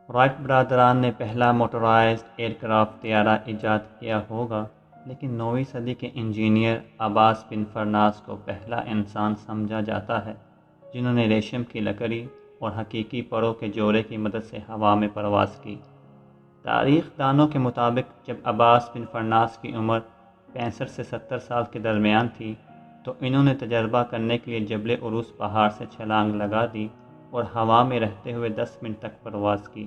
Right برادران نے پہلا موٹرائزڈ ایئر کرافٹ طیارہ ایجاد کیا ہوگا، لیکن 9ویں صدی کے انجینئر عباس بن فرناس کو پہلا انسان سمجھا جاتا ہے جنہوں نے ریشم کی لکڑی اور حقیقی پروں کے جوڑے کی مدد سے ہوا میں پرواز کی۔ تاریخ دانوں کے مطابق جب عباس بن فرناس کی عمر 65 سے 70 سال کے درمیان تھی تو انہوں نے تجربہ کرنے کے لیے جبل عروس پہاڑ سے چھلانگ لگا دی اور ہوا میں رہتے ہوئے 10 منٹ تک پرواز کی۔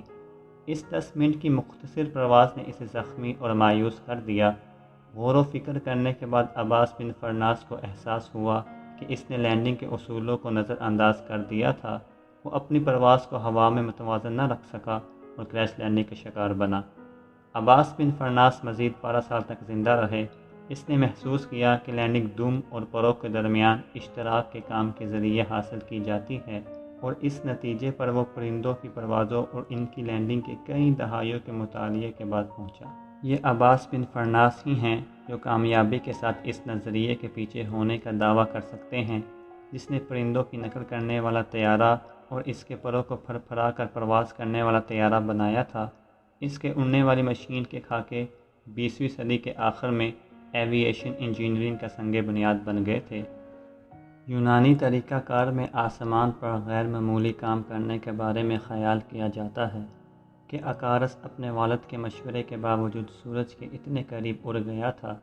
اس 10 منٹ کی مختصر پرواز نے اسے زخمی اور مایوس کر دیا۔ غور و فکر کرنے کے بعد عباس بن فرناس کو احساس ہوا کہ اس نے لینڈنگ کے اصولوں کو نظر انداز کر دیا تھا۔ وہ اپنی پرواز کو ہوا میں متوازن نہ رکھ سکا اور کریش لینڈنگ کا شکار بنا۔ عباس بن فرناس مزید 12 سال تک زندہ رہے۔ اس نے محسوس کیا کہ لینڈنگ دم اور پروں کے درمیان اشتراک کے کام کے ذریعے حاصل کی جاتی ہے، اور اس نتیجے پر وہ پرندوں کی پروازوں اور ان کی لینڈنگ کے کئی دہائیوں کے مطالعے کے بعد پہنچا۔ یہ عباس بن فرناس ہی ہیں جو کامیابی کے ساتھ اس نظریے کے پیچھے ہونے کا دعویٰ کر سکتے ہیں جس نے پرندوں کی نقل کرنے والا طیارہ اور اس کے پروں کو پھر پھرا کر پرواز کرنے والا طیارہ بنایا تھا۔ اس کے اڑنے والی مشین کے خاکے 20ویں صدی کے آخر میں ایوییشن انجینئرنگ کا سنگ بنیاد بن گئے تھے۔ یونانی طریقہ کار میں آسمان پر غیر معمولی کام کرنے کے بارے میں خیال کیا جاتا ہے کہ اکارس اپنے والد کے مشورے کے باوجود سورج کے اتنے قریب اڑ گیا تھا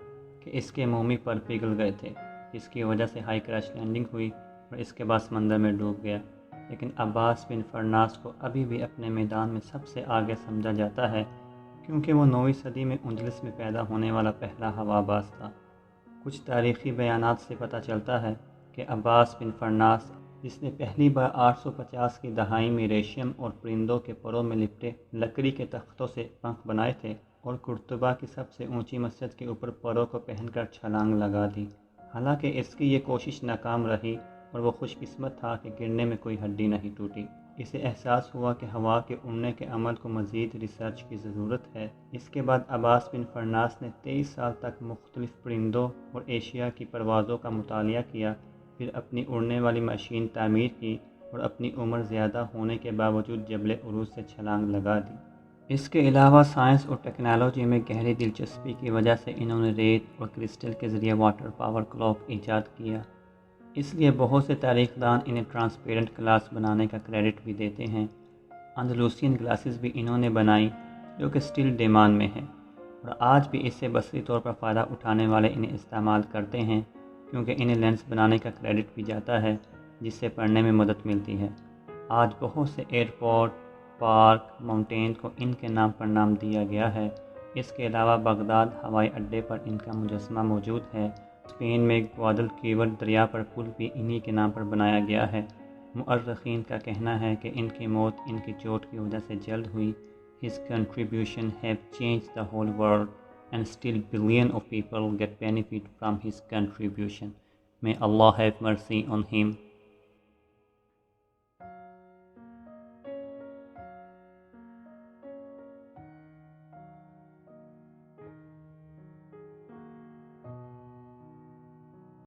کہ اس کے مومی پر پگھل گئے تھے، جس کی وجہ سے ہائی کریش لینڈنگ ہوئی اور اس کے بعد سمندر میں ڈوب گیا۔ لیکن عباس بن فرناس کو ابھی بھی اپنے میدان میں سب سے آگے سمجھا جاتا ہے کیونکہ وہ 9ویں صدی میں انجلس میں پیدا ہونے والا پہلا ہوا باز تھا۔ کچھ تاریخی بیانات سے پتہ چلتا ہے کہ عباس بن فرناس، جس نے پہلی بار 850 کی دہائی میں ریشم اور پرندوں کے پروں میں لپٹے لکڑی کے تختوں سے پنکھ بنائے تھے اور قرطبہ کی سب سے اونچی مسجد کے اوپر پروں کو پہن کر چھلانگ لگا دی، حالانکہ اس کی یہ کوشش ناکام رہی اور وہ خوش قسمت تھا کہ گرنے میں کوئی ہڈی نہیں ٹوٹی۔ اسے احساس ہوا کہ ہوا کے اڑنے کے عمل کو مزید ریسرچ کی ضرورت ہے۔ اس کے بعد عباس بن فرناس نے 23 سال تک مختلف پرندوں اور ایشیا کی پروازوں کا مطالعہ کیا، پھر اپنی اڑنے والی مشین تعمیر کی اور اپنی عمر زیادہ ہونے کے باوجود جبل عروس سے چھلانگ لگا دی۔ اس کے علاوہ سائنس اور ٹیکنالوجی میں گہری دلچسپی کی وجہ سے انہوں نے ریت اور کرسٹل کے ذریعے واٹر پاور کلاک ایجاد کیا۔ اس لیے بہت سے تاریخ دان انہیں ٹرانسپیرنٹ گلاس بنانے کا کریڈٹ بھی دیتے ہیں۔ اندلوسین گلاسز بھی انہوں نے بنائی جو کہ سٹل ڈیمانڈ میں ہے، اور آج بھی اس سے بصری طور پر فائدہ اٹھانے والے انہیں استعمال کرتے ہیں کیونکہ انہیں لینس بنانے کا کریڈٹ بھی جاتا ہے جس سے پڑھنے میں مدد ملتی ہے۔ آج بہت سے ایئرپورٹ، پارک، ماؤنٹین کو ان کے نام پر نام دیا گیا ہے۔ اس کے علاوہ بغداد ہوائی اڈے پر ان کا مجسمہ موجود ہے۔ اسپین میں گوادلکیور دریا پر پل بھی انہی کے نام پر بنایا گیا ہے۔ مؤرخین کا کہنا ہے کہ ان کی موت ان کی چوٹ کی وجہ سے جلد ہوئی۔ His contribution have changed the whole world and still billions of people get benefit from his contribution. May Allah have mercy on him.